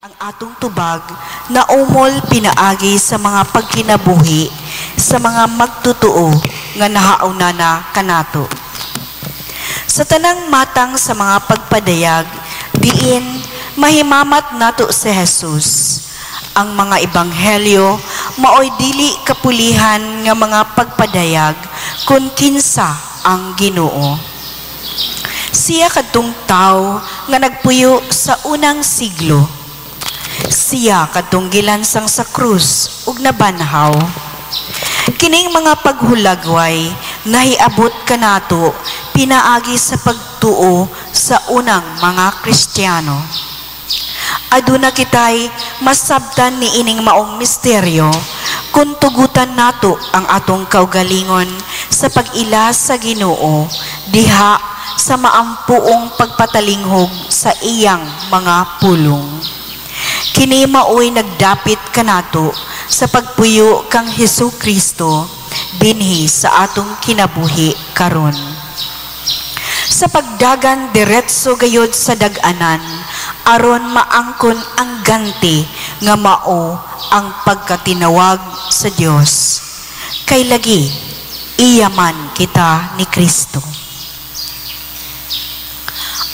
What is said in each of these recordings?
ang atong tubag na umol pinaagi sa mga pagkinabuhi sa mga magtutuo nga nahauna na kanato. Sa tanang matang sa mga pagpadayag, diin mahimamat nato si Jesus. Ang mga ebanghelyo maoy dili kapulihan nga mga pagpadayag kun kinsa ang Ginoo. Siya kadtong tawo nga nagpuyo sa unang siglo. Siya kadtong gilansang sa krus ug nabanhaw. Kining mga paghulagway nahiabot kanato pinaagi sa pagtuo sa unang mga Kristiyano. Aduna kitay masabtan ni ining maong misteryo kung tugutan nato ang atong kaugalingon sa pag-ila sa Ginoo diha sa maampuong pagpatalinghog sa iyang mga pulong. Kini maoy nagdapit kanato sa pagpuyo kang Hesukristo dinhi sa atong kinabuhi karon. Sa pagdagan diretso gayud sa dag-anan aron maangkon ang ganti nga mao ang pagkatinawag sa Dios. Kay lagi iyaman kita ni Kristo.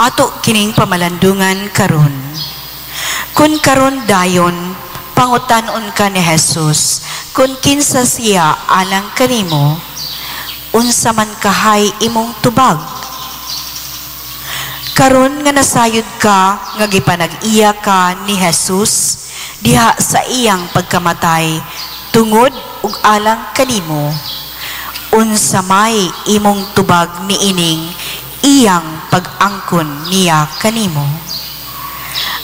Ato kining pamalandungan karon. Kun karon dayon pangutan-on ka ni Jesus kun kinsa siya alang kanimo, unsa man kahay imong tubag. Karon nga nasayod ka nga gipanag-iya ka ni Jesus diha sa iyang pagkamatay tungod ug alang kanimo, unsa may imong tubag niining iyang pag-angkon niya kanimo.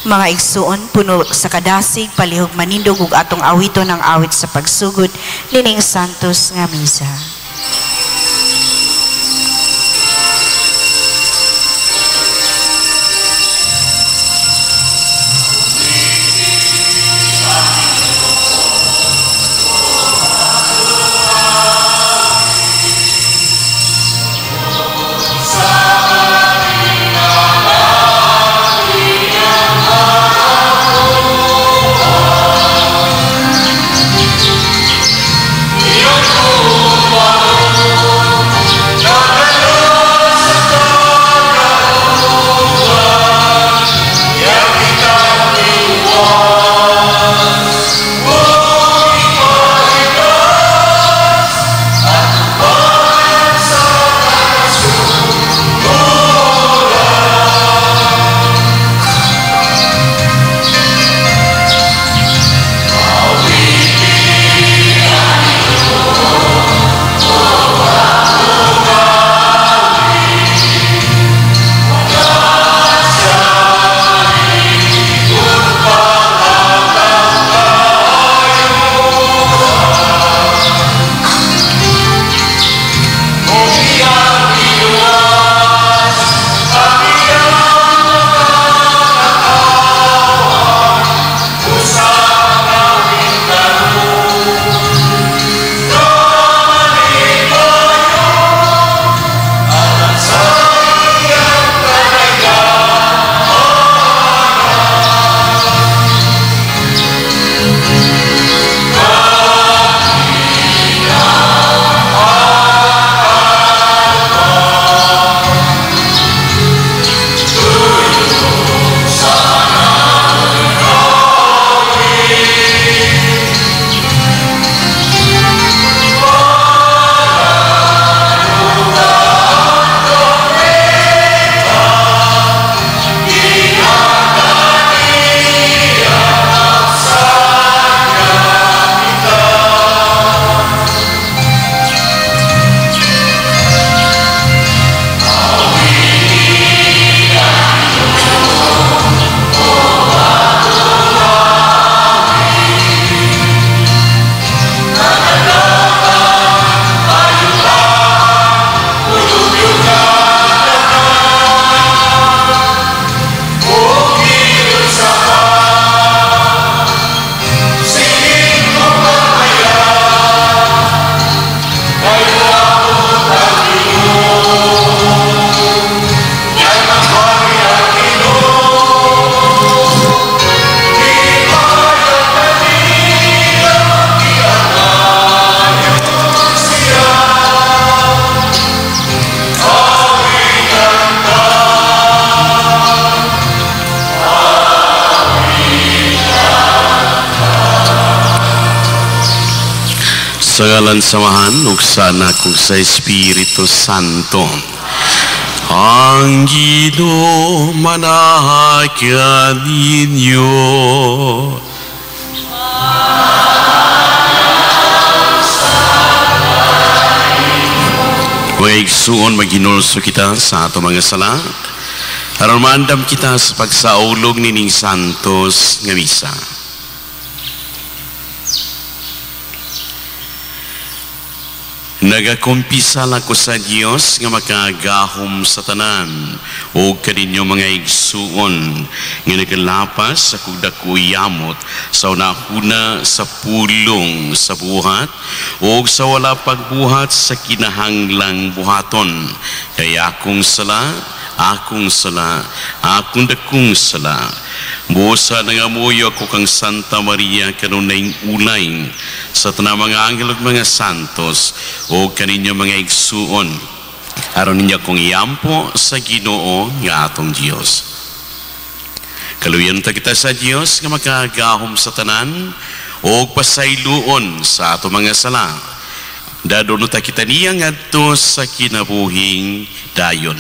Mga igsuon, puno sa kadasig, palihog manindog ug atong awiton ang awit sa pagsugod nining santos nga misa. Yo Sa ngalan samahan, ug sa Anak ug sa Espiritu Santo. Ang Ginoo manahagan ninyo. Mga igsuon, maghinulso kita sa ato mga sala. Aron maandam kita sa pagsaulog nining santos nga misa. Nagakumpisal ako sa Dios nga makagahom sa tanan o kaninyo mga igsuon nga nagalapas sa kudakuyamot sa unahuna sa pulong sa buhat o sa wala pagbuhat sa kinahanglang buhaton. Kaya akong sala, akong dakong sala. Busa nangamuyo ako kang Santa Maria kanunay unay sa tanang mga anghel ug mga santos o kaninyo mga igsuon. Aron ninyo kong iyampo sa Ginoo nga atong Dios. Kaluyan ta kita sa Dios nga makagahom sa tanan o pasayloon sa ato mga sala. Dadon ta kita niya ngadto sa kinabuhing dayon.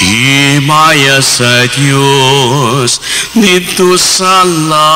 Himaya sa Diyos dito sa langit.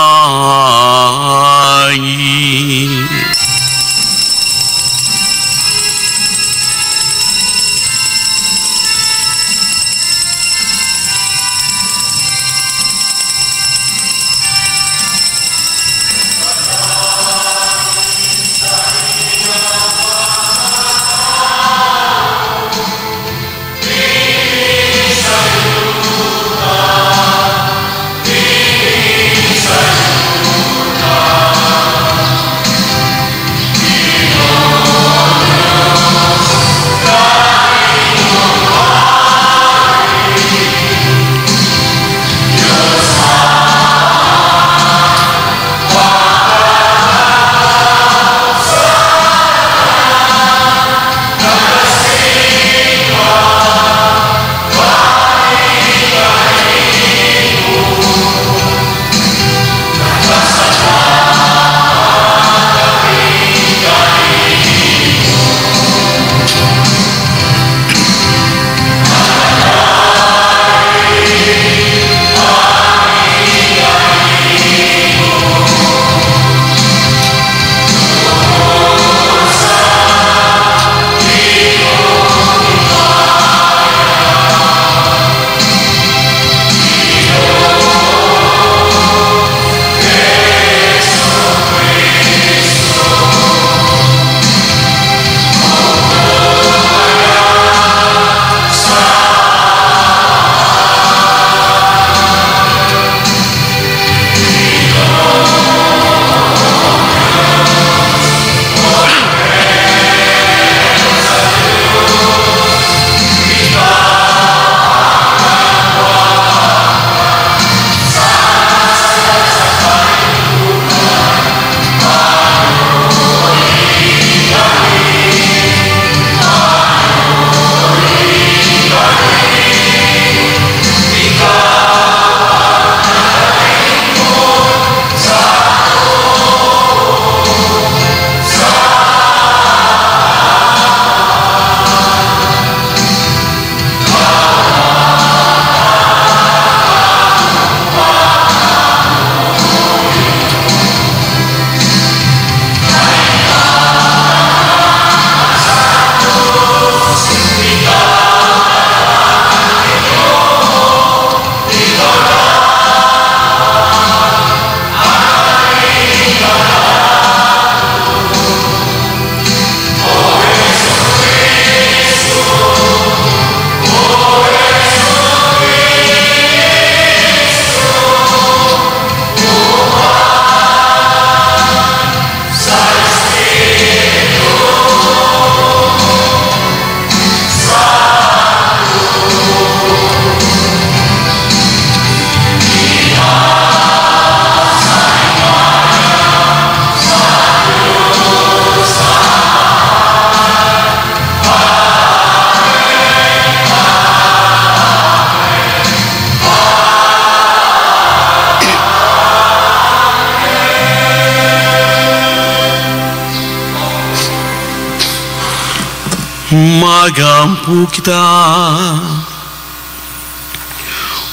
magampo kita.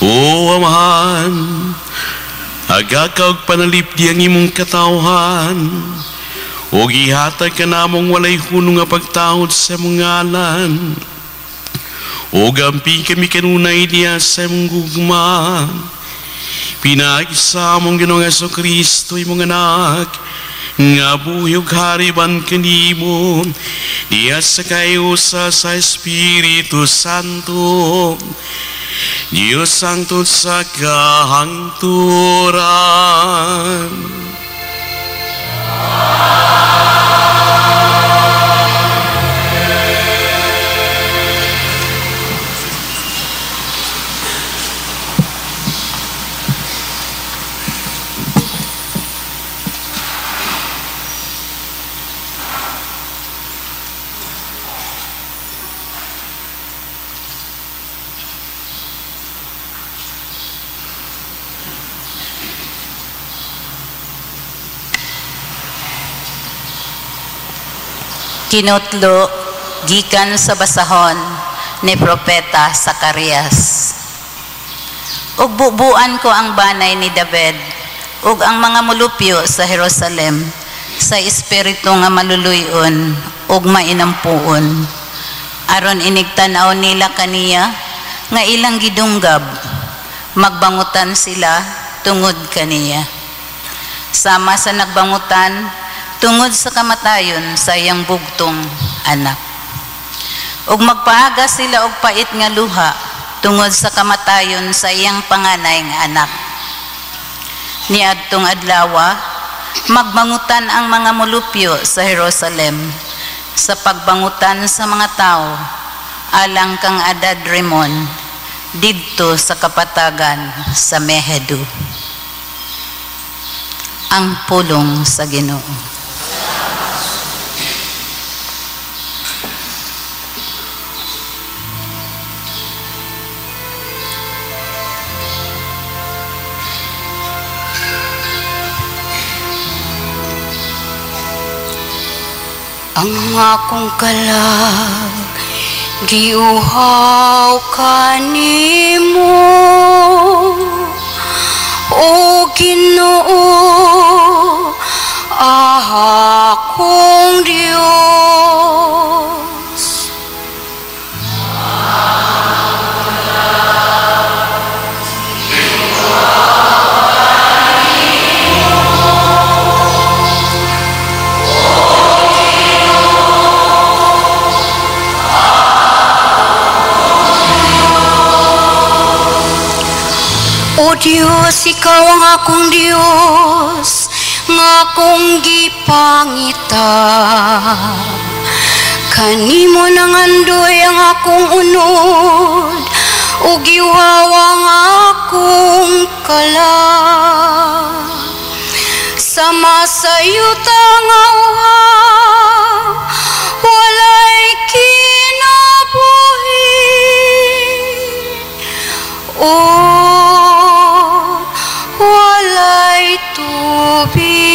O Amahan, agakaw panalip di ang imong katawhan, o gihatag ka namong walay hunong nga pagtawad sa mga ngalan, o gampi kami kanunay diya sa imong gugma. Pinag-isa mong Ginoong Jesucristo imong anak, nga buyog hariban kanimo, diya sa kayo sa Espiritu Santo, Diyos Santo sa kahangturan. Kinutlo gikan sa basahon ni Propeta Zacarias. Ug bubuan ko ang banay ni David ug ang mga mulupyo sa Jerusalem sa espiritu nga maluluyon ug mainampuon, aron inigtanaw nila kaniya nga ilang gidunggab, magbangutan sila tungod kaniya. Sama sa nagbangutan tungod sa kamatayon sa iyang bugtong anak. Ug magpaaga sila og pait nga luha tungod sa kamatayon sa iyang panganay nga anak. Niadtong adlawa, magbangutan ang mga mulupyo sa Jerusalem sa pagbangutan sa mga tao alang kang Adad Rimon didto sa kapatagan sa Mehedu. Ang pulong sa Ginoo. Ang akong kalag giuhaw kanimo, o Ginoo, akong Diyos. O Diyos, ikaw ang akong Diyos, nga akong gipangita. Kanimo nangandoy ang akong unod, o giwawa ang akong kala. Sama sa yuta nga uhaw, walay kinabuhi. Walay tubig.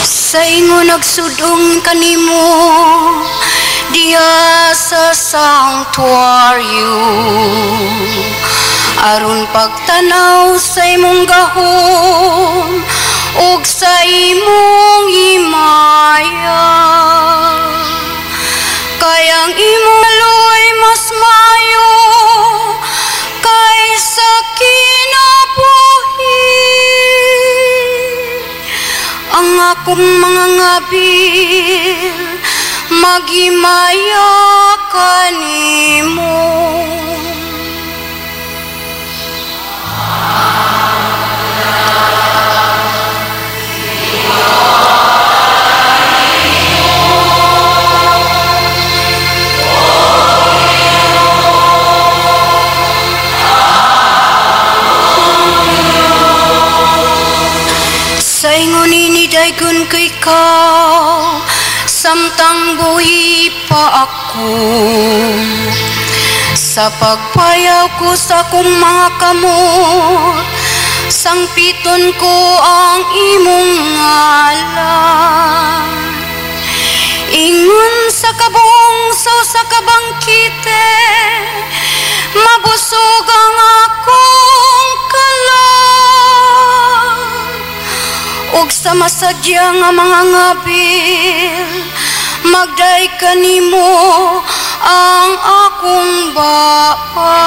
Sa ingon nagsudong kanimo diya sa sanctuaryo, aron pagtanaw sa imong gahom ug sa imong himaya. Kayang imong luoy mas mayo kaysa kinabuhi. Ang akong mga ngabil maghimaya kanimo. Sa Paingon ini daygon ko ikaw, samtang buhi pa ako. Sa pagpayaw ko sa kong mga kamot, sangpiton ko ang imong ngalan. Ingon sa kabong sa kabangkite, mabusog ang akong kalan. Ug sa masadya nga mga ngabil, magday kanimo ang akong bapa.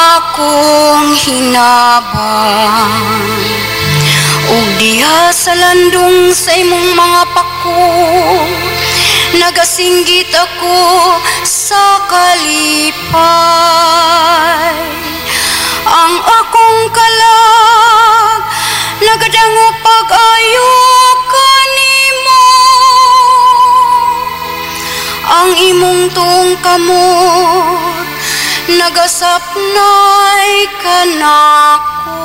Akong hinabang ug diha sa landong sa imong mga pako, nagasinggit ako sa kalipay. Ang akong kalag nagadango pag-ayo kanimo, ang imong tuong kamot nagasapnay ka nako.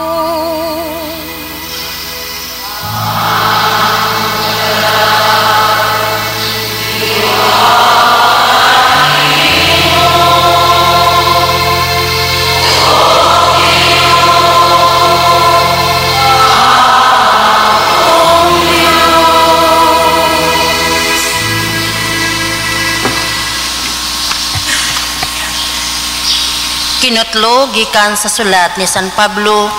Kinutlo gikan sa sulat ni San Pablo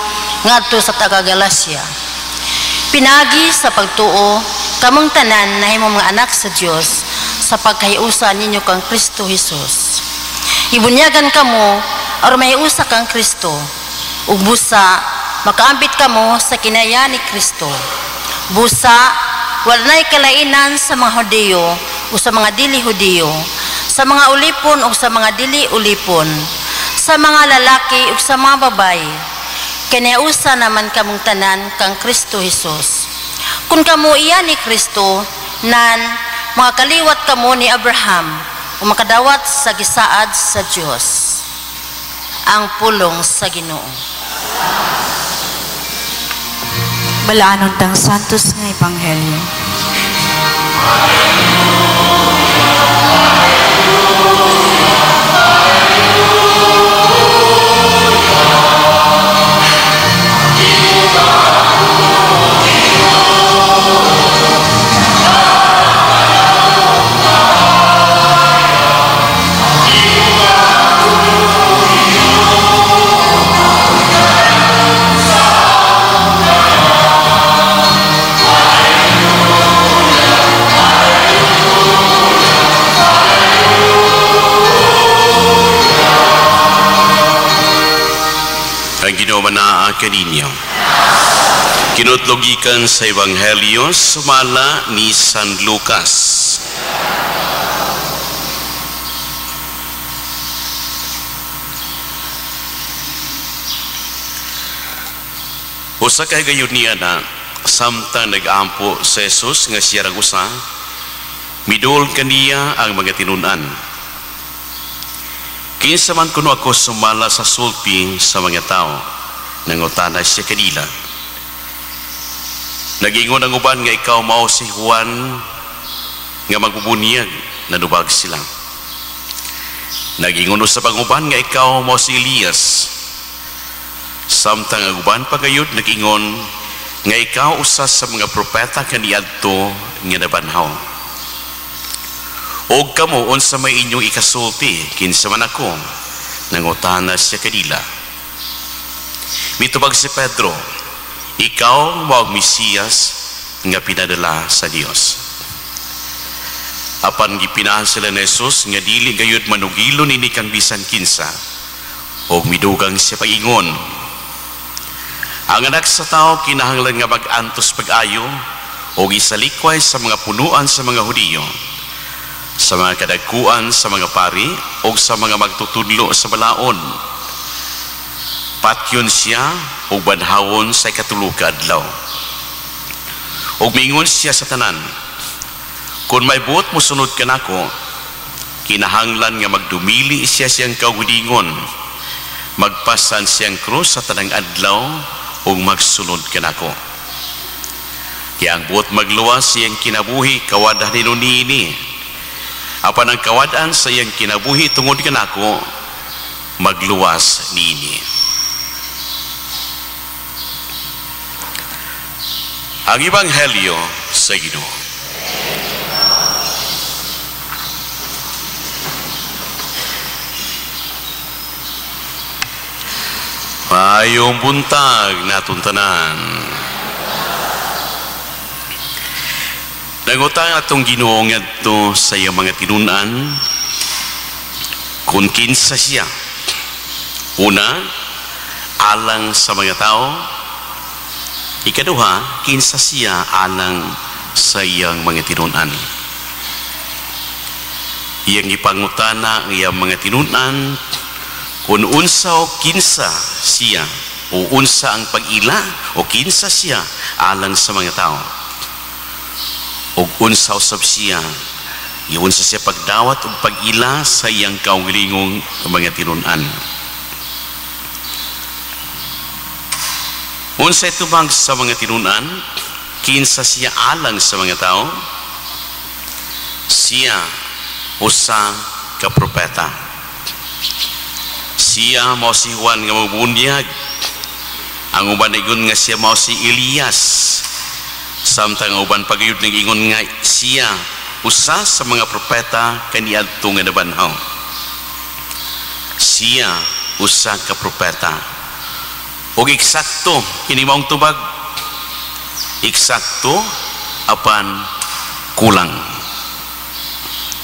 ngadto sa taga-Galacia. Pinagi sa pagtuo kamong tanan na himong mga anak sa Dios sa pagkahiusa ninyo kang Kristo Jesus. Ibunyagan kamo aron mahiusa kang Kristo ug busa makaambit kamo sa kinaya ni Kristo. Busa walay kalainan sa mga Hudiyo o sa mga dili Hudiyo, sa mga ulipon o sa mga dili ulipon, sa mga lalaki ug sa mga babaye. Kinausa naman kamong tanan kang Kristo Jesus. Kung kamo iya ni Kristo, nan mga kaliwat kamo ni Abraham o makadawat sa gisaad sa Dios. Ang pulong sa Ginoo. Balaanon tang santos nga ebanghelyo. Ang Ginoo manaa kaninyo. Kinutlogikan sa Ebanghelyo sumala ni San Lucas. Usa kay gayud niya na samtang nag-ampo sa Jesus nga siya ragusa, midul kaniya ang mga tinun-an. Kinsa man kuno ako sumala sa sulpi sa mga tao, nangutana siya kanila. Nagingon ang uban nga ikaw mao si Juan nga magbubunyag, nanubag sila. Nagingon sa panguban nga ikaw mao si Elias. Samtang ang uban pagayod nagingon nga ikaw usa sa mga propeta kaniadto nga nabanhaw. Og kamo unsa may inyong ikasulti, kinsa man ako, nangutana siya kanila. Mitubag si Pedro, ikaw mao Mesiyas nga pinadala sa Dios. Apan gipinahan sila ni Jesus nga dili gayud manugilo nini kang bisan kinsa, og midugang siya paingon. Ang anak sa tao kinahanglan nga mag-antos pag-ayo og isalikway sa mga punuan sa mga Hudiyo. sa mga kadagkuan sa mga pari o sa mga magtutudlo sa balaod. Patyon siya o banhawon sa ikatuluka adlaw. O mingon siya sa tanan, kung may buot mo sunod ka nako, kinahanglan nga magdumili siya siyang kaugulingon, magpasan siyang krus sa tanang adlaw o magsunod ka nako. Kaya ang buot magluwas siyang kinabuhi kawadah ni nunini. Apan ang kawadan sa iyang kinabuhi tungod ka nako, magluwas nini. Ang Ebanghelyo sa Ginoo. Mayong buntag natong tanan. Nangutang atong Ginoo ngadto sa iyang mga tinunan kung kinsa siya. Una, alang sa mga tao. Ikaduha, kinsa siya alang sa iyang mga tinunan. Iyang ipangutana ang iyang mga tinunan kung unsa o kinsa siya o unsa ang pag-ila o kinsa siya alang sa mga tao. O unsa usab siya, iunsa siya pagdawat o pag-ila sa iyang kaugalingong mga tinunan. Unsa itubang sa mga tinunan, kinsa siya alang sa mga tao, siya usa ka propeta. Siya mao si Juan nga mabunyag, ang uban igon nga siya mao si Elias, samtang ang uban pagayud ng ingon nga siya usa sa mga propeta kaniadto nga nabanhaw. Siya usa ka propeta. Og eksakto kini maong tubag, eksakto apan kulang.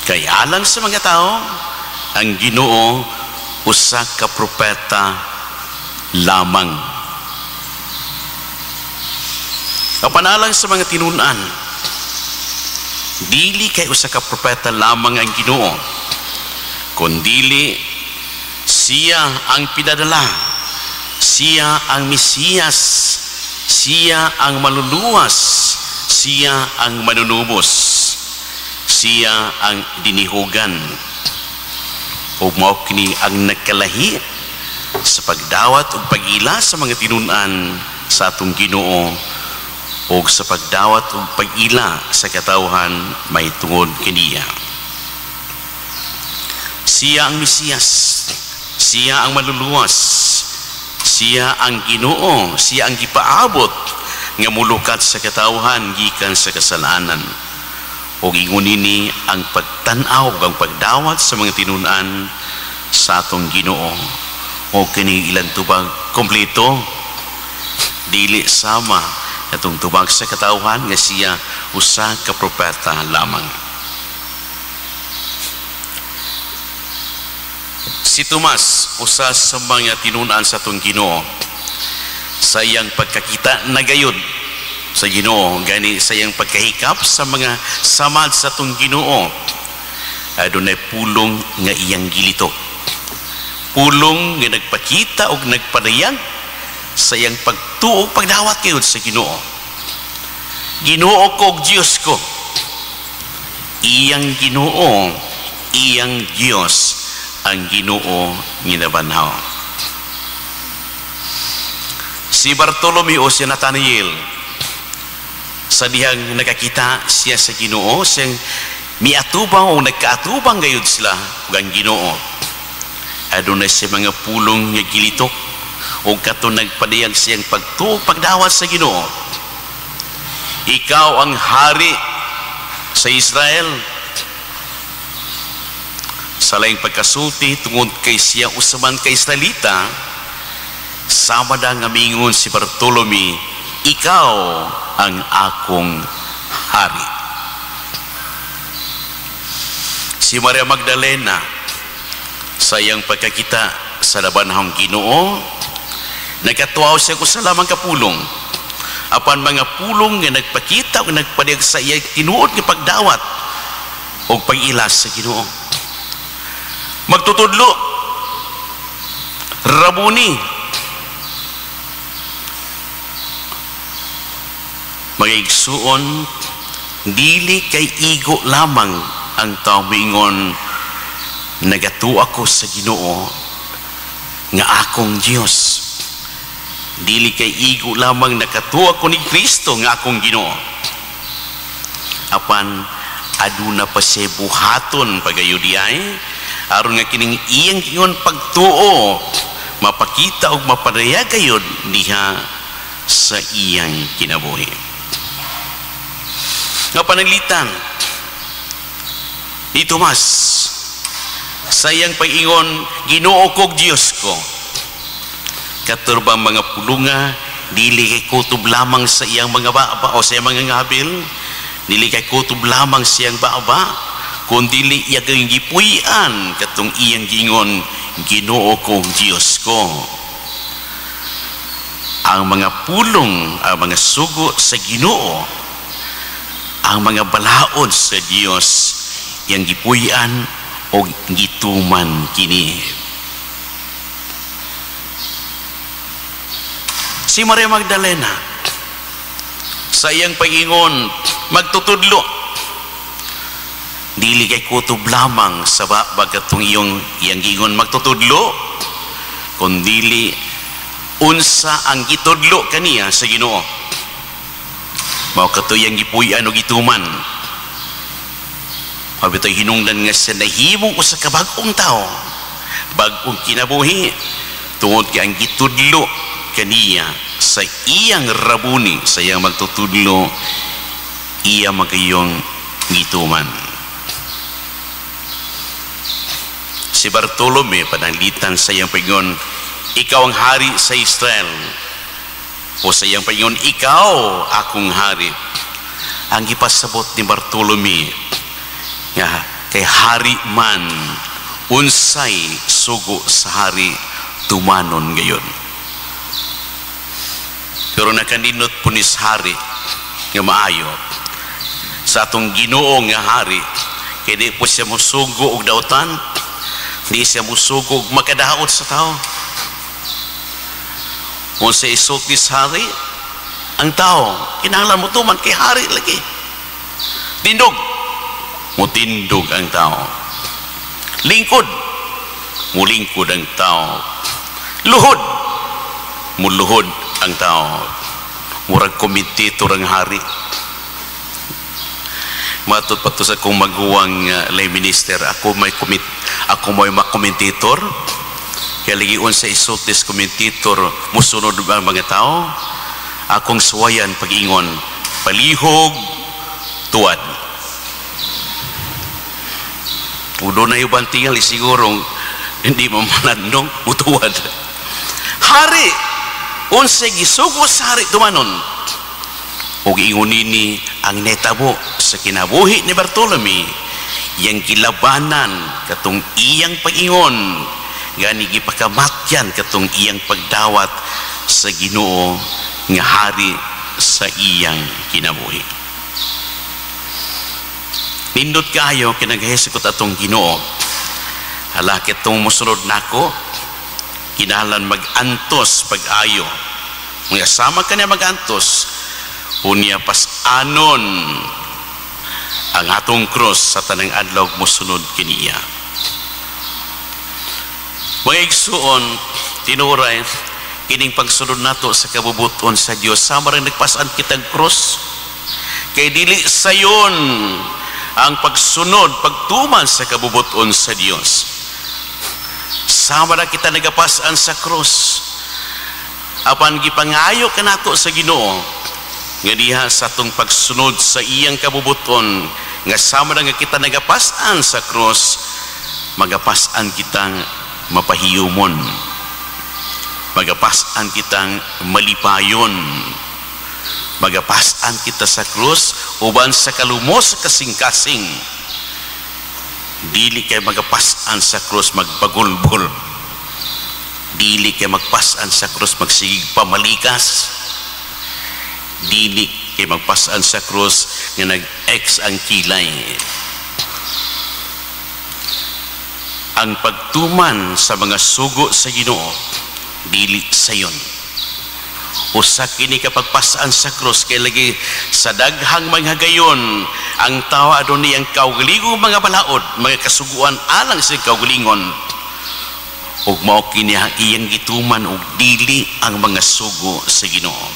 Kaya alang sa mga tao, ang Ginoo usa ka propeta lamang. Kapanalang sa mga tinunan, dili kay usa ka propeta lamang ang Ginoo, kundili siya ang pinadala, siya ang Mesiyas, siya ang maluluwas, siya ang manunubos, siya ang dinihugan. O mao kini ang nagkalahi sa pagdawat o pag-ila sa mga tinunan sa atong Ginoo o sa pagdawat o pag-ila sa katawhan may tungod kaniya. Siya ang Mesiyas, siya ang maluluwas, siya ang Ginoo, siya ang gipaabot nga mulukat sa katawhan gikan sa kasalanan. O ingon nini ang pagtanaw o ang pagdawat sa mga tinunan sa atong Ginoo. O kini ilang tubag kompleto, dili sama atong tubag sa katawhan nga siya usa ka propeta lamang. Si Tomas, usa sa mga tinunan sa atong Ginoo, sa iyang pagkakita na gayud sa Ginoo, gani sa iyang pagkahikap sa mga samad sa atong Ginoo, adunay pulong nga iyang gilito. Pulong nga nagpakita o nagpadayag sa iyang pagtuo, pagdawat kayo sa Ginoo. Ginoo ko, Diyos ko. Iyang Ginoo, iyang Diyos ang Ginoo nga nabanhaw. Si Bartolomeo, si Nathanael, sa dihang nakakita siya sa Ginoo, siyang miatubang o nagkaatubang gayud sila ug ang Ginoo. Adunay siya mga pulong nga gilitok o kato nagpadayag siyang pagtuo pagdawat sa Ginoo. Ikaw ang hari sa Israel. Sa laing pagkasulti tungod kay siya usaman kay Israelita, sama da nga mingon si Bartolome, ikaw ang akong hari. Si Maria Magdalena, sa iyang pagkakita sa labanhang Ginoo, nagkatuaw siya ko sa lamang kapulong. Apan mga pulong nga nagpakita o nagpadayag sa iyang tinuod nga pagdawat o pag-ilas sa Ginoo. Magtutudlo, Rabuni, mga igsuon, dili kay igo lamang ang tao moingon, nagatu ako sa Ginoo nga akong Dios. Dili kay igo lamang nakatu ako ni Kristo nga akong Ginoo. Apan aduna pa siya buhaton pagayudiay aron nga kining iyang ingon pagtuo mapakita og mapadayag gayud diha sa iyang kinabuhi. Nga pananglitan ni Tomas sa iyang pag-ingon, Ginoo kog Dios ko, katurbang mga pulunga, dili kay kutob lamang sa iyang mga baba o sa iyang mga ngabil, dili kay kutob lamang sa iyang baba, kundi dili iya kayong gipuy-an katong iyang gingon, Ginoo kong Diyos ko. Ang mga pulong, ang mga sugo sa Ginoo, ang mga balaod sa Dios, iyang gipuy-an o gituman kini. Si Maria Magdalena sa iyang pag-ingon magtutudlo, dili kay kutob lamang sa bagatong iyang gingon magtutudlo, kundi unsa ang gitudlo kaniya sa Ginoo. Mao kato iyang gipuy-an o gituman. Mabitoy hinungdan nga siya nahimong usa ka bag-ong tao, bag-ong kinabuhi, tungod kay ang gitudlo kaniya sa iyang Rabuni, sa iyang magtutudlo, iya magayong gituman. Si Bartolome pananglitan sa iyang pag-ingon, ikaw ang hari sa Israel, o sa iyang pag-ingon, ikaw akong hari. Ang ipasabot ni Bartolome nga kay hari man unsay sugo sa hari tumanon gayon. Pero nakaninot po ni hari nga maayo sa atong Ginoo nga hari, kaya di po siya musugo og dautan, di siya musugo og makadaot sa tao. Kung sa isot ni hari ang tao, kinahanglan mo tuman kay hari lagi. Tindog, mutindog ang tao. Lingkod, mulingkod ang tao. Luhod, muluhod ang tao. Murag komititor ang hari. Matod pa to sa kong maguwang lay minister, ako may makomentitor, kaya ligion sa isotis komentitor musunod ang mga tao, akong suwayan pag-ingon, palihog tuwad. Udo na yung bantingal, siguro hindi mamanandong utuwad. Hari, unsay gisugo sa hari tumanon, o ingunini ang netabo sa kinabuhi ni Bartolome, yang kilabanan katong iyang pag-ingon, gani gipakamatyan katong iyang pagdawat sa Ginoo nga hari sa iyang kinabuhi. Nindot kayo kinagahisikot atong Ginoo, hala kitong musunod nako, kinahanglan mag-antos pag-ayo. Mga sama ka niya mag-antos, unya pas-anon ang atong cross sa tanang adlaw musunod kiniya. Mga igsuon, tinuray, kining pagsunod nato sa kabubuton sa Dios, sama rin nagpasan kitang cross, kay dili sayon ang pagsunod, pagtuman sa kabubuton sa Dios. Sama na kita nagapasan sa cross, apan gipangayo ka nato sa Ginoo, nga diha sa atong pagsunod sa iyang kabubuton, nga sama na nga kita nagapasan sa cross, magapasan kitang mapahiyumon, magapasan kitang malipayon, magapasan kita sa krus uban sa kalumos sa kasing-kasing. Dili kay magapasan sa krus magbagulbol, dili kay magpasan sa krus magsigig pamalikas, dili kay magpasan sa krus nga nag-ex ang kilay. ang pagtuman sa mga sugo sa Ginoo dili sayon. Usa kini kapagpasaan sa krus kay lagi sa daghang mga gayon ang tao adunay ang kaugalingong mga balaod, mga kasuguan alang sa kaugalingon. Ug mao kini ang iyang gituman ug dili ang mga sugo sa Ginoo.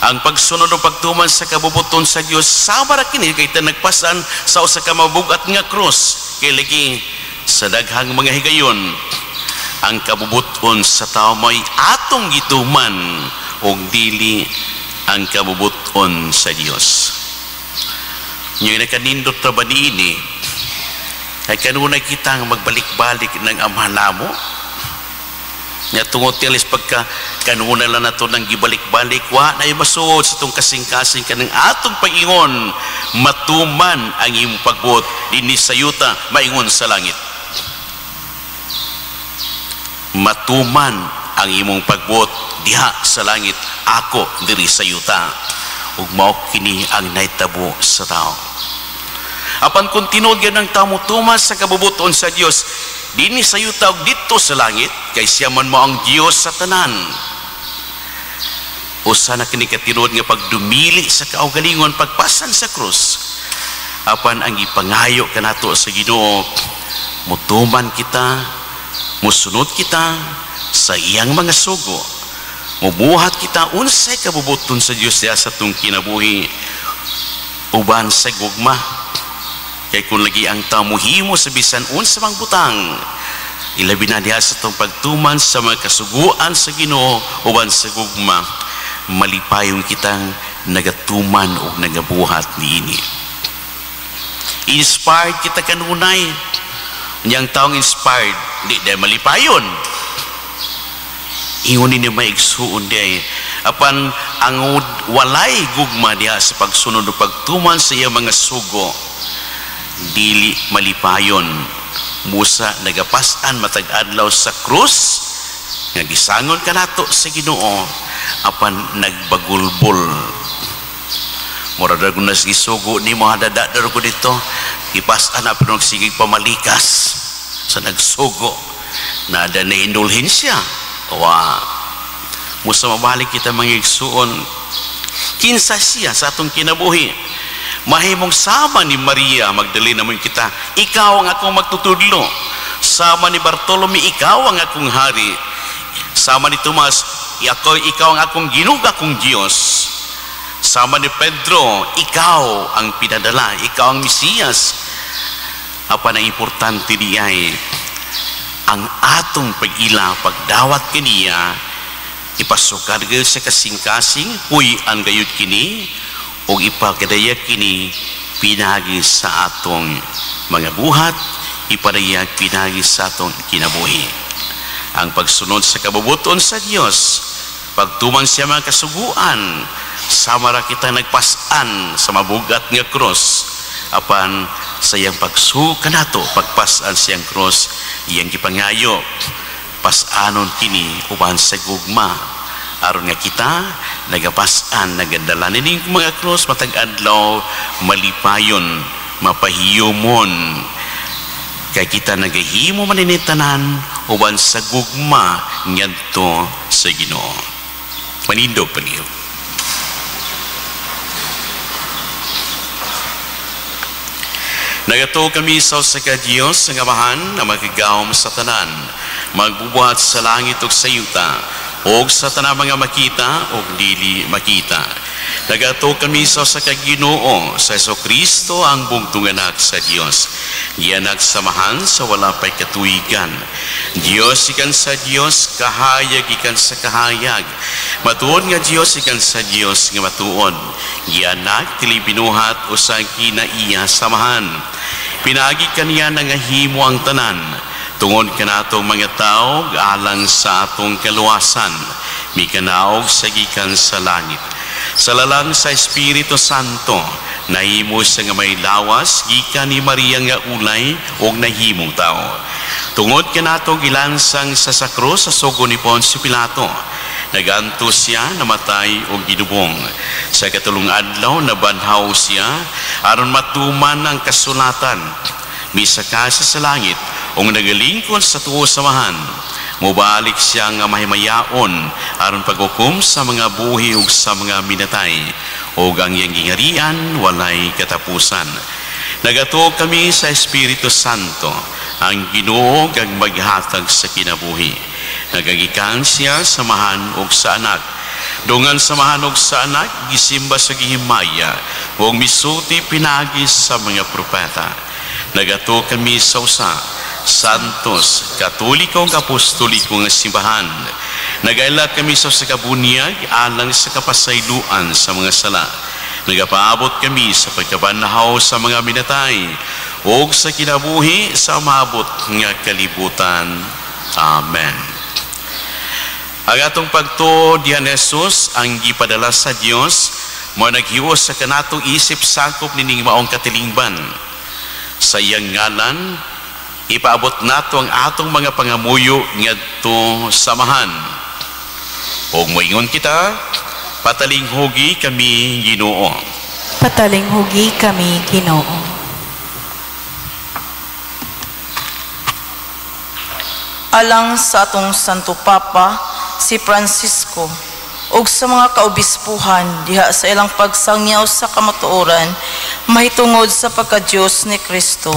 Ang pagsunod o pagtuman sa kabubuton sa Dios sama ra kini kay nagpasan sa usa ka mabugat nga krus kay lagi sa daghang mga higayon ang kabubuton sa tao may atong gituman o dili ang kabubuton sa Dios. Yung nakanindot na ba niini ay kanunay kitang magbalik-balik ng amhanamo nga tungod tilis pagka kanuna lang na ito ng gibalik-balik wa na masuod sa itong kasing-kasing ka ng atong pag-ingon matuman ang iyong pagbuot dinis sa yuta maingon sa langit. Matuman ang imong pagbuot diha sa langit ako diri sa yuta ug mao kini ang naitabo sa tao. Apan kung tinud ang tamo tumas sa kabubuton sa Dios dinhi sa yuta ug dito sa langit kay siya man mo ang Dios sa tanan. Usa na kini katinud nga pagdumili sa kaugalingon pagpasan sa krus. Apan ang ipangayo kanato sa Ginoo mutuman kita, musunod kita sa iyang mga sugo, mubuhat kita unsay kabubuton sa Dios diha sa atong kinabuhi uban sa gugma. Kay kung lagi ang tao muhimo sa bisan unsa mang butang ilabi na diha sa atong pagtuman sa mga kasuguan sa Ginoo uban sa gugma, malipayon kitang nagatuman o nagabuhat niini. Inspired kita kanunay. Yang taong inspired di dahil malipayon ingon ni maigsuon di apan ang walay gugma diha sa pagsunod o pagtuman sa iya mga sugo dili malipayon musa nagapasan matag adlaw sa krus nga gisangon kanato sa Ginoo apan nagbagulbol mura daw kung nasisugo ni mo hadada daw ko dito ipasan na pinong sigig pamalikas sa nagsugo na ada na indulhensya wa musa mabalik kita mga igsuon kinsa siya sa atong kinabuhi mahimong sama ni Maria Magdalena mo kita ikaw ang akong magtutudlo sama ni Bartolome ikaw ang akong hari sama ni Tomas ikaw ang akong ginuga kong Diyos sama ni Pedro ikaw ang pinadala ikaw ang Mesiyas. Apa na importante diay ang atong pag-ila pagdawat kaniya ipasukar gayud sa kasing-kasing puy-an gayud kini o ipakadayag kini pinagi sa atong mga buhat ipadayag pinagi sa atong kinabuhi. Ang pagsunod sa kabubuton sa Dios pagtuman siya mga kasuguan sama ra kita nagpasan sa mabugat nga krus apan sa iyang pagsuka nato pagpasan siyang krus iyang gipangayo pasanon kini uban sa gugma aron nga kita nagapasan nagadala ning mga krus matag adlaw malipayon mapahiyomon kay kita nagahimo man ini tanan uban sa gugma ngadto sa Ginoo. Manindog paniyo. Nagato kami sa Diyos ng Amahan na magigawom sa tanan, magbubuhat sa langit o sa yuta, o sa tanan mga makita o dili makita. Nagato kami sa Ginoo sa Kristo ang bugtong anak sa Dios. Gianak samahan sa wala pay katuigan. Dios ikan sa Dios, kahayag ikan sa kahayag. Matuod nga Dios ikan sa Dios nga matuod. Gianak tili binuhat o sa kinaiya samahan. Pinagi kaniya nangahimo ang tanan. Tungod kanato mga tao alang sa atong kaluwasan. Mikanaog sa gikan sa langit. Sa lalang sa Espiritu Santo nahimo siya nga may lawas gikan ni Maria nga ulay og nahimong tao. Tungod kanato gilansang sa sakro sa sugo ni Poncio Pilato. Naganto siya namatay og gidubong. Sa katulong adlaw nabanhaw siya aron matuman ang kasulatan. misaka siya sa langit, o nagalingkod sa tuo samahan, mubalik siya nga mahimayaon, aron paghukom sa mga buhi ug sa mga minatay, o ang iyang gingarian walay katapusan. Nagatuog kami sa Espiritu Santo, ang Ginoo kag maghatag sa kinabuhi. Nagagikan siya samahan og sa anak. Dungan samahan og sa anak, gisimba sa gihimaya, ug misuti pinagi sa mga propeta. Nagato kami sa usa, santos, katoliko ug apostoliko nga simbahan. Nagaila kami sa kabunyag alang sa kapasayloan sa mga sala. Nagapaabot kami sa pagkabanhaw sa mga minatay ug sa kinabuhi sa maabot nga kalibutan. Amen. Ang atong pagtuo dihan Jesus ang gipadala sa Dios mo naghiwas sa kanatong isip sakop nining maong katilingban. Sa iyang ngalan ipaabot nato ang atong mga pangamuyo ngadto samahan. Og moingon kita, patalinghugi kami Ginoo. Patalinghugi kami Ginoo. Alang sa atong Santo Papa si Francisco ug sa mga kaobispuhan diha sa ilang pagsangyaw sa kamatuoran mahitungod sa pagka-Diyos ni Kristo,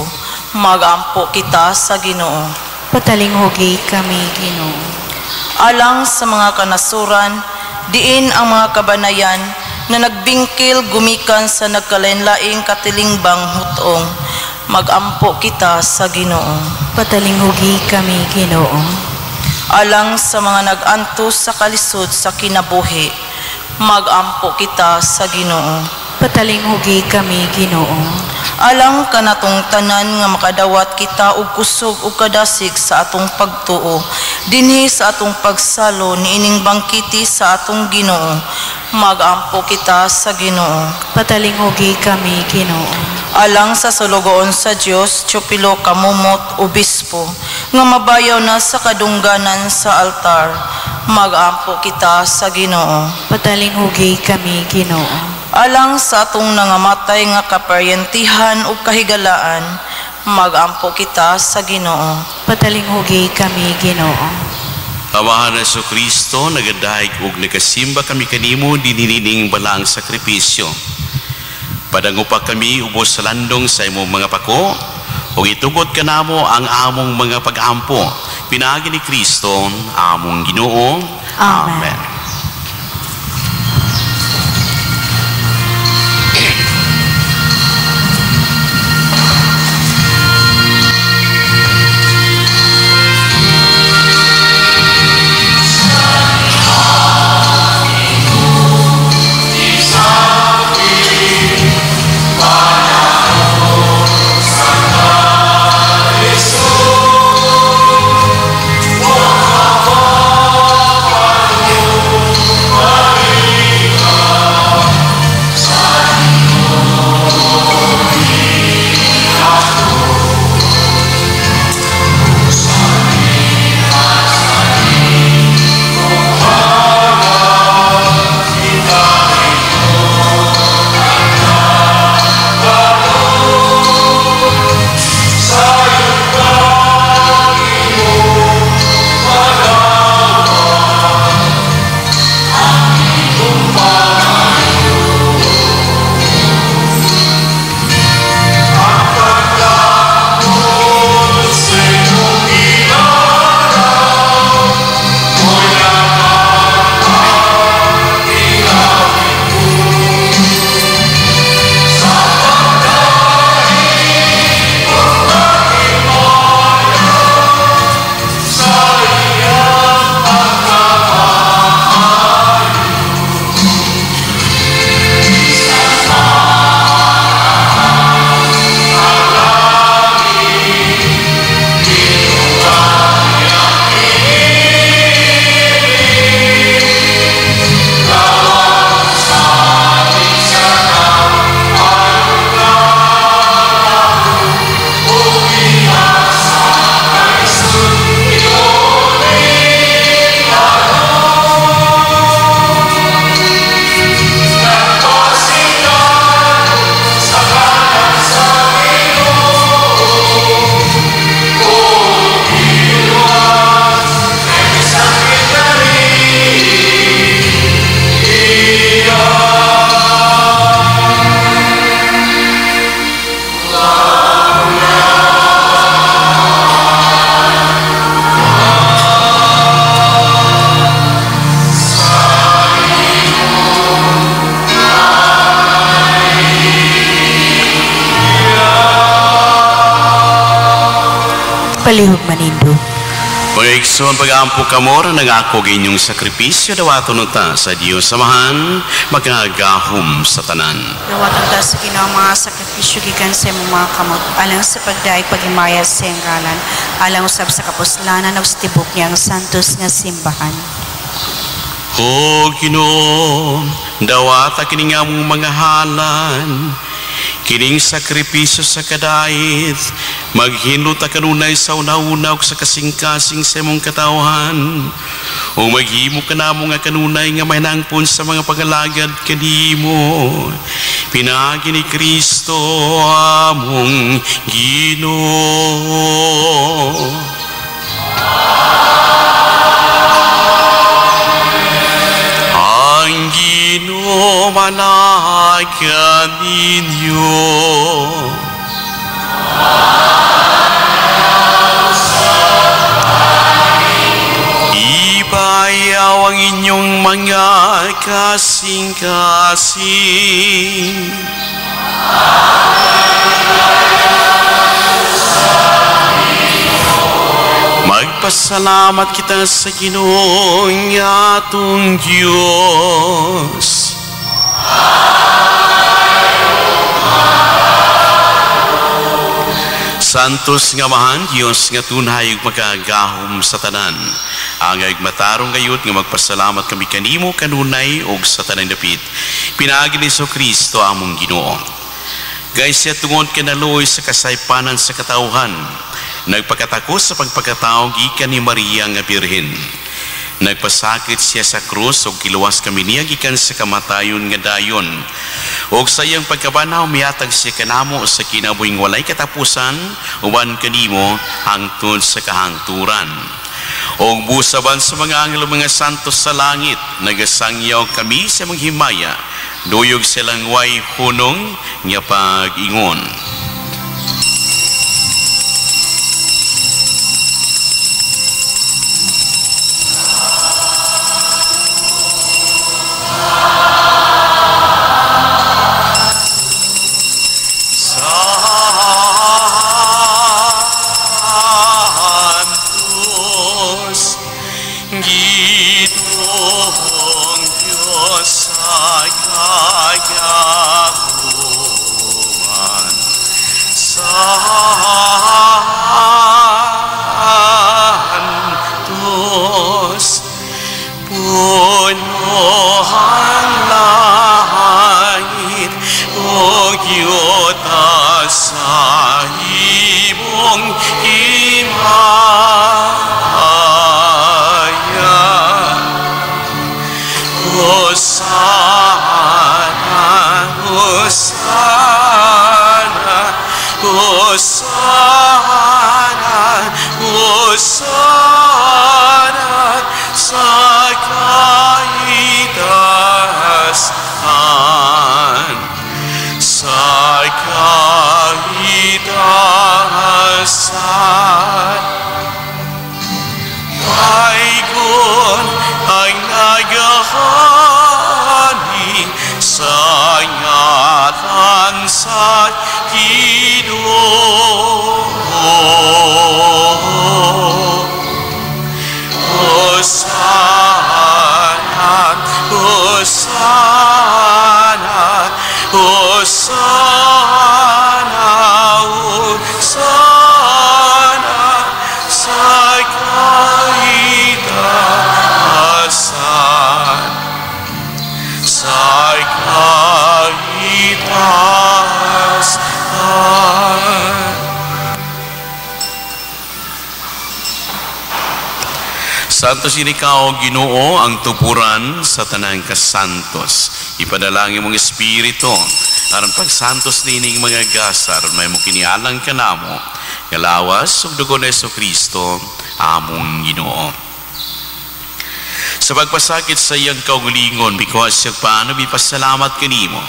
magampo kita sa Ginoo. Patalinghugi kami Ginoo. Alang sa mga kanasuran diin ang mga kabanayan na nagbingkil gumikan sa nagkalainlaing katilingbang hutong, magampo kita sa Ginoo. Patalinghugi kami Ginoo. Alang sa mga nag-antos sa kalisod sa kinabuhi, magampo kita sa Ginoo. Patalinghugi kami Ginoo. Alang kanatong tanan nga makadawat kita og kusog ug kadasig sa atong pagtuo dinhi sa atong pagsalo niining bangkiti sa atong Ginoo, magampo kita sa Ginoo. Patalinghugi kami Ginoo. Alang sa sulugoon sa Dios Teopilo Kamumot obispo nga mabayaw na sa kadungganan sa altar, magampo kita sa Ginoo. Patalinghugi kami Ginoo. Alang sa atong nangamatay nga kaparyentihan ug kahigalaan, magampo kita sa Ginoo. Patalinghugi kami Ginoo. Amahan na Jesu Kristo, nagadahig ug nagasimba kami kanimo dininining balang sakripisyo. Padangupa kami ubos sa landong sa imong mga pako, ug itugot kanamo ang among mga pag-ampo. Pinaagi ni Kristo, among Ginoo. Amen. Oh palihog manindo. Pag-ikson, pag-aampo ka mo, nangako inyong sakripisyo, dawaton ta sa Diyos samahan, magagahom sa tanan. Dawaton ta sa ginawang mga sakripisyo, gikan sa imong mga kamot, alang sa pagdaig pagimaya sa iyang ngalan, alang usab sa kapuslanan, o sa tibok niyang santos nga simbahan. O Ginoo, dawata kining among mga halan, kining sakripisyo sa kadait, maghinlo ta kanunay sa una-una ug sa kasing-kasing sa imong katawhan, o maghimo ka namo nga kanunay nga mahinangpon sa mga pagalagad kanimo. Pinagi ni Kristo among Ginoo. Ang Ginoo managan ninyo. Ibayaw ang inyong mga kasing-kasing. Magpasalamat kita sa Ginoo nga atong Diyos. Santos nga mahan Diyos nga tunay ug magagahom sa tanan. Angay matarong gayud nga magpasalamat kami kanimo kanunay ug sa tanang dapit. Pinaagi ni Kristo among Ginoo. Guys, siya tungod kanaluoy sa kasaypanan sa katawhan. Nagpakatakos sa pagpagkatao gikan ni Maria nga Birhen. Nagpasakit siya sa krus ug kiluwas kami niya gikan sa kamatayon nga dayon. Og sa iyang pagkabanaw mihatag siya kanamo sa kinabuhing walay katapusan uban kanimo hangtod sa kahangturan. Og busaban sa mga anghel mga santos sa langit, nagasangyaw kami sa mga himaya, duyog silang way hunong nga pag-ingon. Santos inikaw, Ginoo, ang tupuran sa tanang kasantos. Ipadalangin mong Espiritu, aron pagsantos nining mga gasar, may mo kinialang kanamo, galawas, ug dugo ni Kristo, among Ginoo. Sa pagpasakit sa iyang kaugalingon, because siya paano mipasalamat kanimo,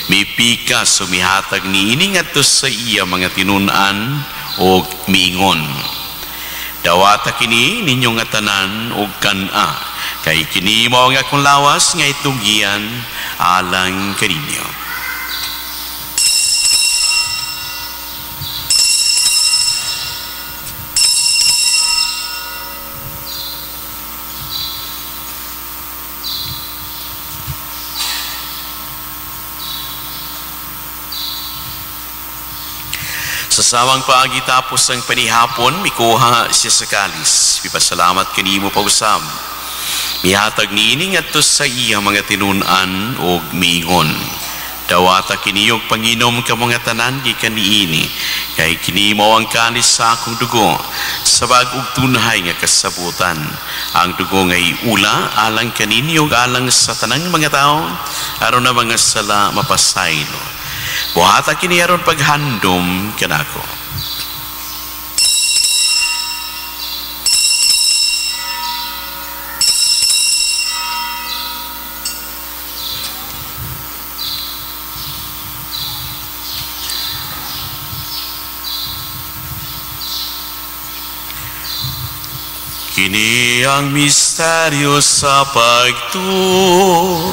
mipika sumihatag ni ining ato sa iya mga tinunan o miingon. Dawata kini ninyong nga tanan og kana, kay kini mao nga akong lawas nga itugian alang kaninyo. Sa samang paagi tapos ang panihapon, mikuha siya sa kalis. Pipasalamat kanimo pa usam. Mihatag niining at sa iya mga tinunan o miingon. Dawata kiniyog panginom ka mga tanan di kaniini, kay kinimo ang kalis sa akong dugo, sa bagong tunay nga kasabutan. Ang dugo ngay ula, alang kaniniyog alang sa tanang mga tao, aron na mga sala mapasaylo. Buhata kini aron paghandom kanako. Kini ang misteryo sa pagtuo.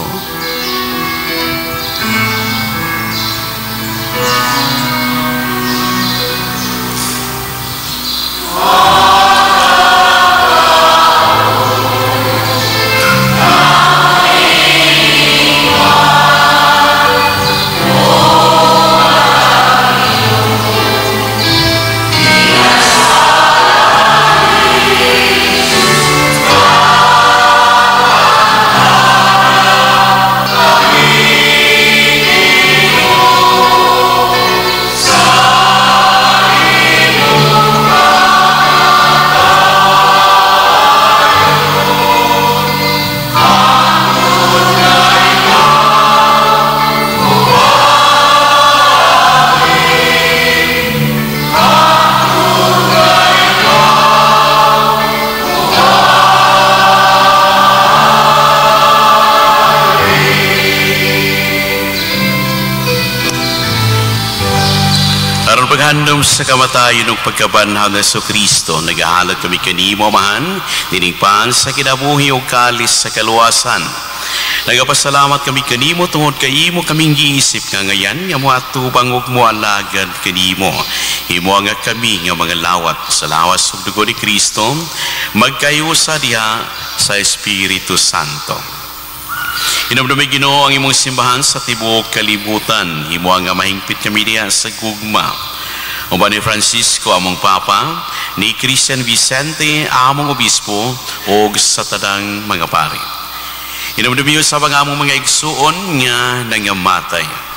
Paghandom sa kamatayon ng pagkabanhaw na Hesus Kristo, nagahalad kami kanimo, amahan, dinigpaan sa kinabuhi o kalis sa kaluwasan. Nagapasalamat kami kanimo tungod kay imo kaming giisip nga ngayan nga moatubang ug moalagad kanimo. Imo nga kami nga mga lawat sa lawas ug dugo ni Kristo, magkayusa diha sa Espiritu Santo. Hinamdumay Ginoo ang imong simbahan sa tibuok kalibutan. Imo nga mahingpit kami diha sa gugma. Uban ni Francisco among Papa, ni Christian Vicente among Obispo, o sa tadang mga pari. Hinamdumi sa among mga igsuon nga nangamatay.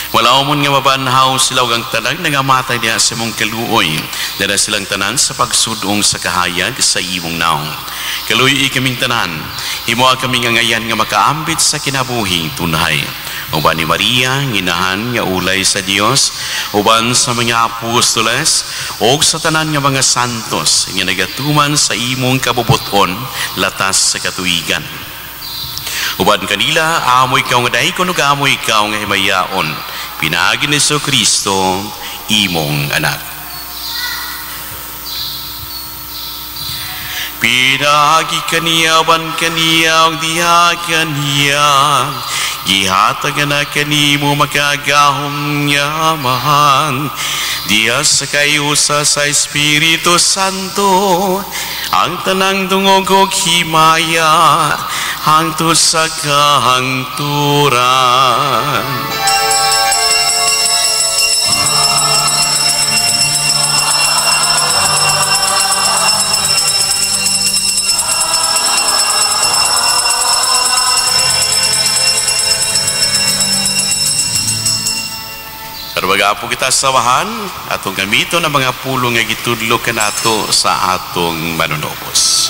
Wala umon nga mabanhaw sila ang tanang nangamatay niya sa mong kaluoy. Dara silang tanan sa pagsudong sa kahayag sa imong naong. Kaluoy kaming tanan, himo kaming ngayan nga makaambit sa kinabuhi tunay. Uban ni Maria, nginahan nga ulay sa Dios, uban sa mga apostoles, o sa tanan nga mga santos nga nagatuman sa imong kabubuton latas sa katuigan. Uban kanila, amoy ikaw nga dahi kuno amoy ikaw nga himayaon. Pinaagi ni Hesus Kristo, imong anak. Pinaagi kaniya, ban kaniya, ang diha kaniya. Gihatag na kanimo makagahom nga amahan. Diya sa kayusa sa Espiritu Santo, ang tanang dungog og himaya, hangtod sa kahangturan. Karbaga po kita sawahan atong gamito ng mga pulong nga gitudlo kanato sa atong manunobos.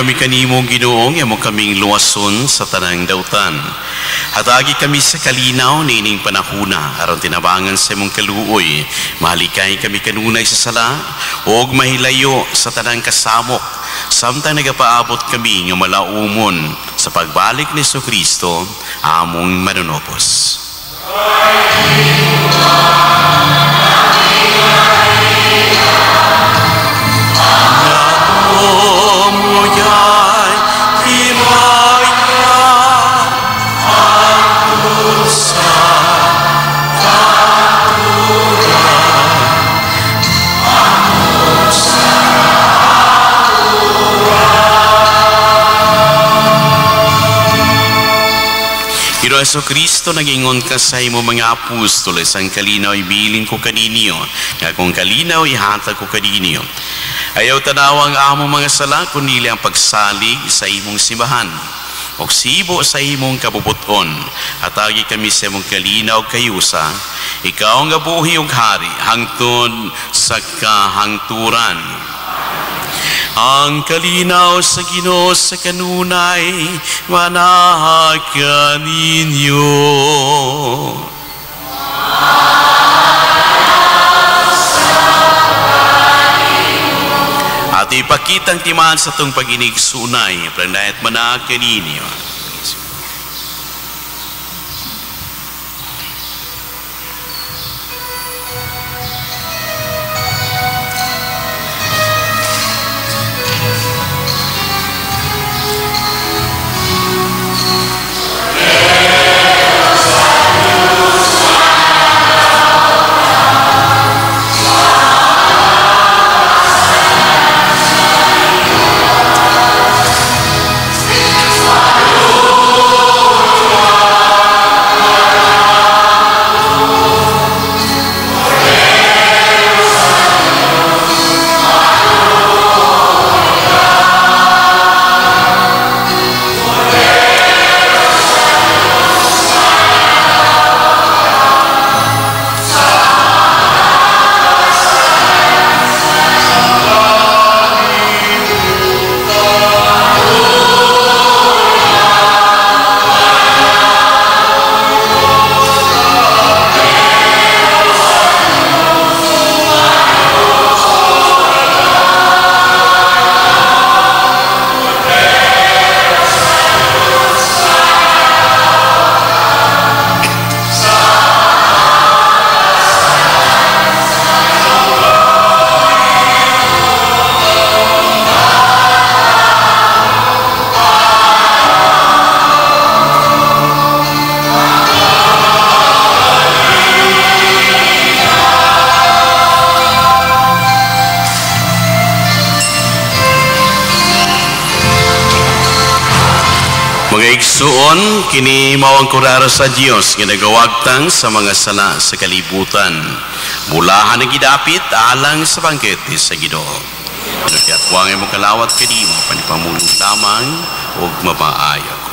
kami kanimo Ginoong amo kaming luwason sa tanang dautan. Hatagi kami sa kalinaw nining panahuna aron tinabangan sa imong kaluoy. Mahalikay kami kanunay sa sala ug mahilayo sa tanang kasamok. Samtang nagapaabot kami nga malaumon sa pagbalik ni Jesucristo among manunopos. Pero Jesucristo nagingon ka sa imo mga apostoles, ang kalinaw ibilin ko kaninyo, nga kung kalinaw ihatag ko kaninyo. Ayaw tanaw ang among mga sala, kunili ang pagsalig sa imong simbahan, o sibo sa imong kabubuton. Hatagi kami sa imong kalinaw kayusa, ikaw ang gabuhi ug hari, hangtod sa kahangturan. Ang kalinaw sa Ginoo sa kanunay manahan kaninyo. At ipakitang timaan sa itong pag-inig sunay, pranayat manahan kaninyo. Igsuon kini mawang kurara sa Dios nga nagawagtang sa mga sala sa kalibutan. Mulahan ang gidapit alang sa bangkete sa Ginoo. Nagkatwang mo kalawat kanimo panipamulong lamang ug mapaayo ko.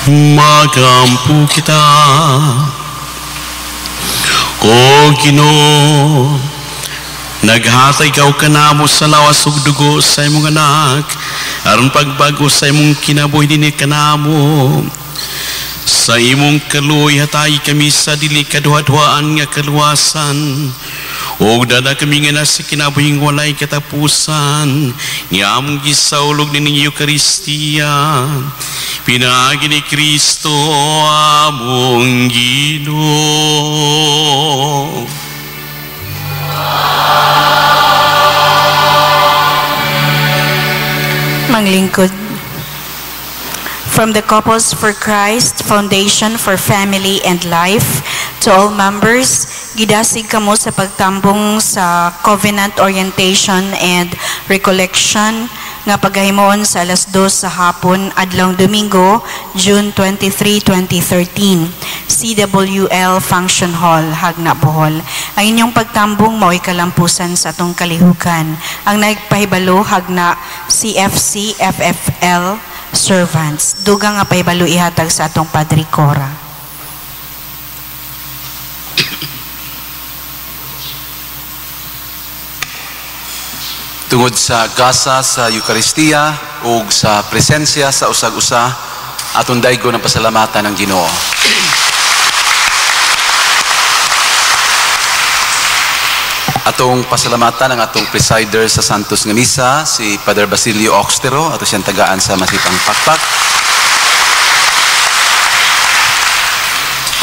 Magampu kita, O Ginoo, naghatay ikaw kanamo sa lawas ug dugo sa imong anak, aron pagbago sa imong kinabuhi dinhi kanamo. Sa imong kaluoy hatay kami sa dili kaduha-duhaan nga kaluwasan, o dada kami nga nasa kinabuhing walay katapusan, nga among gisaulog ni Eucharistia. Pinagi ni Kristo among Ginoo. Manglingkod. From the Couples for Christ Foundation for Family and Life, to all members, Gidasig kamo sa pagtambong sa Covenant Orientation and Recollection nga paghahimoon sa alas 2 sa hapon adlong Domingo, June 23, 2013, CWL Function Hall, Hagna, Bohol. Ang inyong pagtambong mao'y kalampusan sa atong kalihukan. Ang nagpahibalo Hagna CFC FFL servants. Dugang nga pahibalo ihatag sa atong Padre Cora. Tungod sa gasa sa Eucharistia o sa presensya sa usag-usa, atong daygo ng pasalamatan ng Ginoo. Atong pasalamatan ang atong presider sa Santos nga Misa, si Father Basilio Oxtero, ato siyang tagaan sa Masipang Pakpak.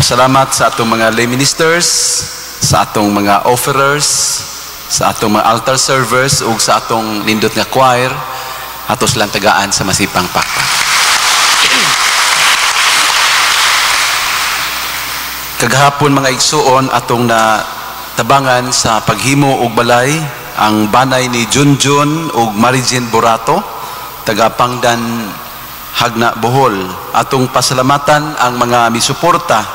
Pasalamat sa atong mga lay ministers, sa atong mga offerers, sa atong mga altar servers ug sa atong nindot nga choir, ato silang tagaan sa Masipang Pakpak. Kagahapon mga igsuon, atong na tabangan sa paghimo og balay ang banay ni Junjun ug Marijin Borato, taga Pangdan, Hagna, Bohol. Atong pasalamatan ang mga misuporta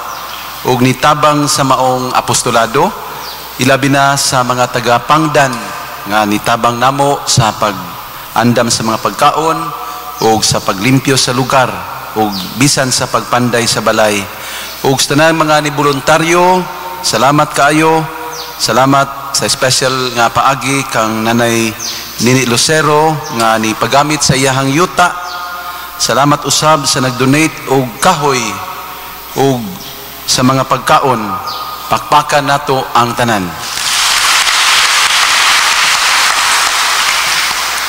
ug nitabang sa maong apostolado, ilabi na sa mga taga Pangdan nga nitabang namo sa pag-andam sa mga pagkaon o sa paglimpyo sa lugar o bisan sa pagpanday sa balay. O sa tanang mga ni voluntaryo, salamat kaayo. Salamat sa special nga paagi kang Nanay Nini Lucero nga ni pagamit sa iyahang yuta. Salamat usab sa nag-donate og kahoy og sa mga pagkaon. Pakpakan nato ang tanan.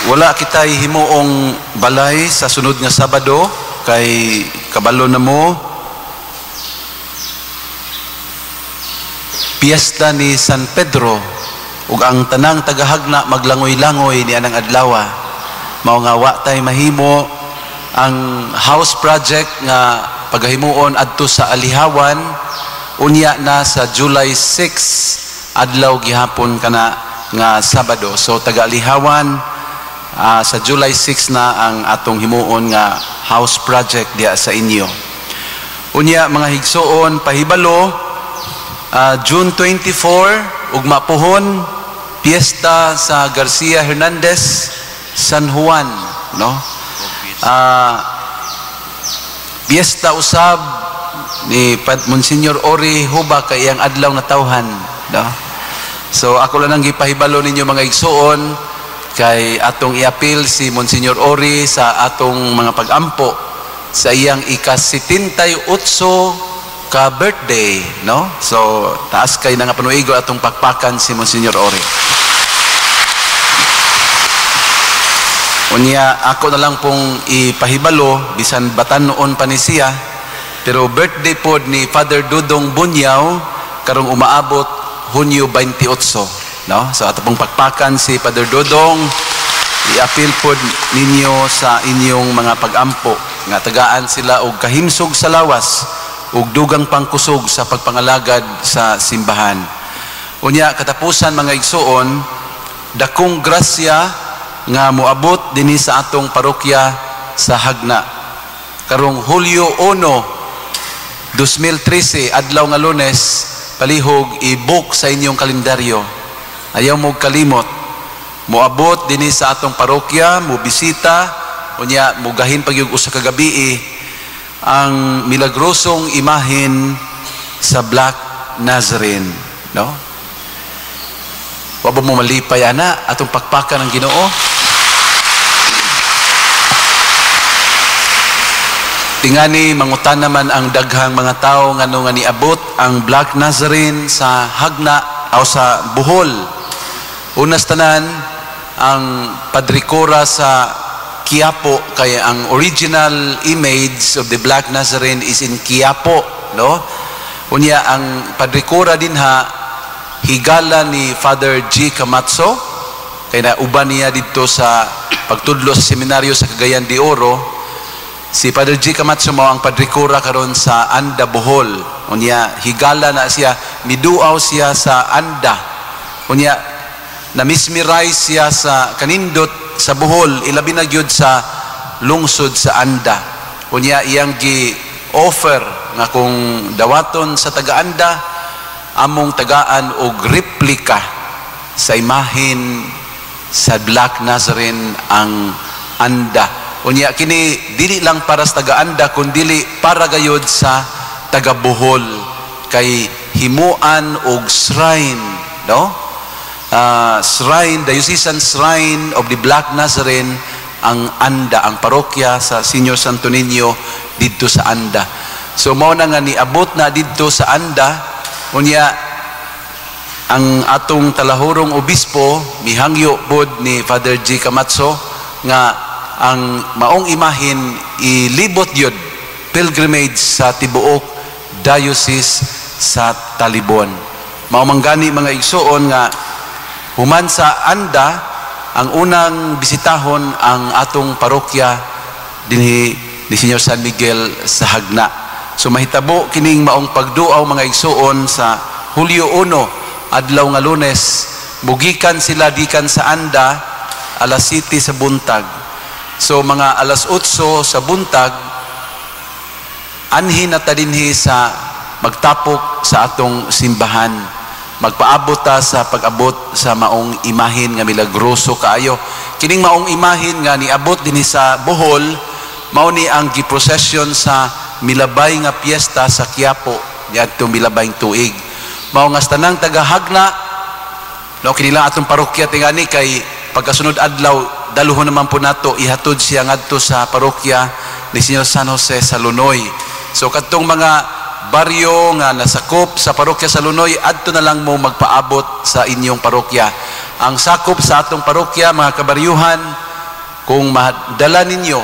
Wala kitay himuong balay sa sunod nga Sabado kay kabalo na mo piyesta ni San Pedro ug ang tanang tagahagna maglangoy-langoy ni anang adlawa. Mao nga wa tay mahimo ang house project nga pagahimuon adto sa Alihawan unya na sa July 6 adlaw gihapon kana nga Sabado. So taga Alihawan sa July 6 na ang atong himuon nga house project diya sa inyo. Unya mga higsoon, pahibalo June 24 ug mapuhon piyesta sa Garcia Hernandez San Juan, no? Piyesta usab ni Monsignor Ori Huba kay iyang adlaw na tawhan, no? So ako lang ang gipahibalo ninyo mga igsuon kay atong iapil si Monsignor Ori sa atong mga pag-ampo sa iyang ika-78 ka birthday, no? So taas kay nga panuigo atong pakpakan si Monsignor Ori. Unya ako na lang pong ipahibalo bisan batan noon pa ni siya, pero birthday pod ni Father Dudong Bunyaw karong umaabot Hunyo 28, no? So ato pong pakpakan si Father Dudong, iapil pod ninyo sa inyong mga pag-ampo nga tagaan sila og kahimsog sa lawas ug dugang pangkusog sa pagpangalagad sa simbahan. Unya katapusan mga igsuon, dakong grasya nga moabot dinhi sa atong parokya sa Hagna karong Hulyo 1, 2013 adlaw nga Lunes. Palihog i-book sa inyong kalendaryo, ayaw mo kalimot. Moabot dinhi sa atong parokya, mo bisita, unya mugahin pagyug usa ka gabi ang milagrosong imahen sa Black Nazarene, no? Wa ba mo malipay ana atong pakpakan ng Ginoo? Tingani mangutan naman ang daghang mga tao ngano nga niabot ang Black Nazarene sa Hagna o sa Bohol. Unas tanan ang Padre Cora sa Quiapo, kaya ang original image of the Black Nazarene is in Quiapo, no? Unya ang Padre Cora dinha higala ni Father G. Camacho, kaya na uban niya dito sa pagtudlo sa seminaryo sa Cagayan de Oro. Si Father G. Camacho mao ang padrikura karon sa Anda, Bohol. Unya, higala na siya, miduaw siya sa Anda. Unya, na-mesmerize siya sa kanindot sa Bohol, ilabi na gyud sa lungsod sa Anda. Unya, iyang gi-offer nga kung dawaton sa taga-Anda, among tagaan og replika sa imahin sa Black Nazarene ang Anda. Unya kini dili lang para sa taga-Anda kundi para gayud sa taga-Bohol kay himuan og shrine, no? Shrine, diocesan shrine of the Black Nazarene ang Anda, ang parokya sa Senior Santo Niño didto sa Anda. So mao na nga niabot na didto sa Anda. Unya ang atong talahurong obispo mihangyo pod ni Father G. Camacho nga ang maong imahin ilibot yun pilgrimage sa tibuok diocese sa Talibon. Maumanggani mga igsoon nga human sa Anda ang unang bisitahon ang atong parokya dinhi ni Senior San Miguel sa Hagna. So mahitabo kining maong pagduaw mga igsoon sa Hulyo 1 adlaw nga Lunes, mugikan sila gikan sa Anda alas 7 sa buntag. So mga alas 8 sa buntag, anhin na ta dinhi sa magtapok sa atong simbahan. Magpaabot ta sa pag-abot sa maong imahin nga milagroso kaayo. Kining maong imahin nga niabot dinhi sa Bohol, mao ni ang giprosesyon sa milabay nga piyesta sa Quiapo, niadtong milabayng tuig. Mao nga tanang taga-Hagna, no, kinila atong parokya tingani kay pagkasunod adlaw daluhon naman po nato ihatod siya ngadto sa parokya ni Senior San Jose sa Lunoy. So kadtong mga baryo nga nasakop sa parokya sa Lunoy, adto na lang mo magpaabot sa inyong parokya. Ang sakop sa atong parokya mga kabaryuhan, kung madala ninyo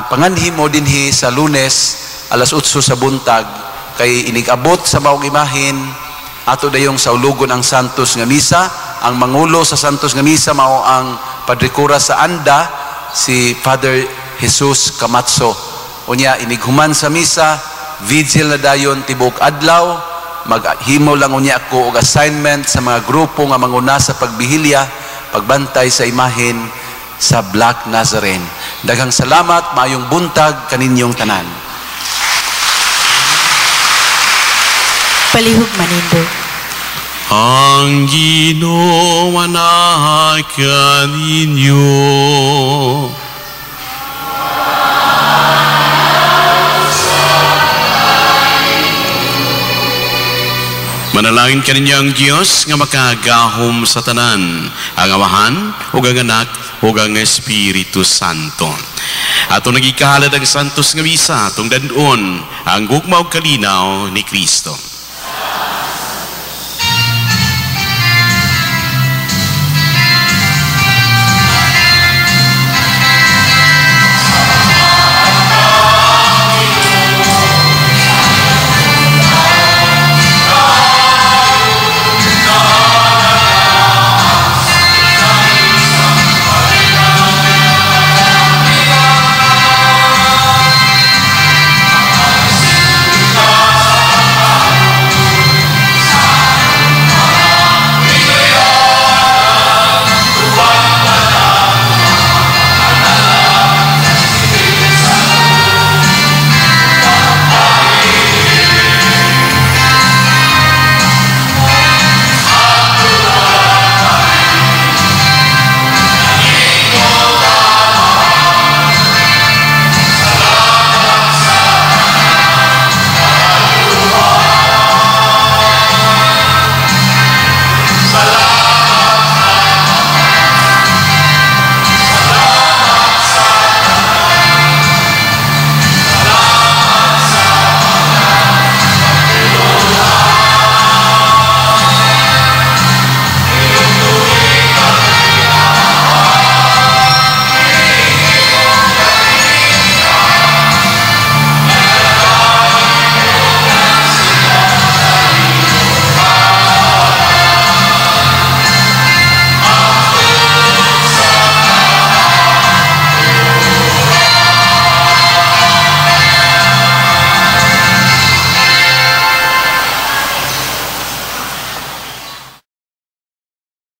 panganhi mo dinhi sa Lunes alas 8 sa buntag kay inigabot sa maong imahin ato dayong sa ulugon ang Santos nga misa. Ang mangulo sa Santos nga misa mao ang padrikura sa Anda, si Father Jesus Camacho. Unya inighuman sa misa, vigil na dayon tibok adlaw, maghimo lang unya ako og assignment sa mga grupo nga manguna sa pagbihilya, pagbantay sa imahin sa Black Nazarene. Daghang salamat, maayong buntag kaninyong tanan. Palihog manindo. Ang ginawa na kaninyo. Manalangin kaninyo ang Diyos nga makagahom sa tanan, ang Amahan, ug ang Anak, ug ang Espiritu Santo. Ato nagikahalad ang Santos nga misa, atong danon, ang gugma ug kalinaw ni Kristo.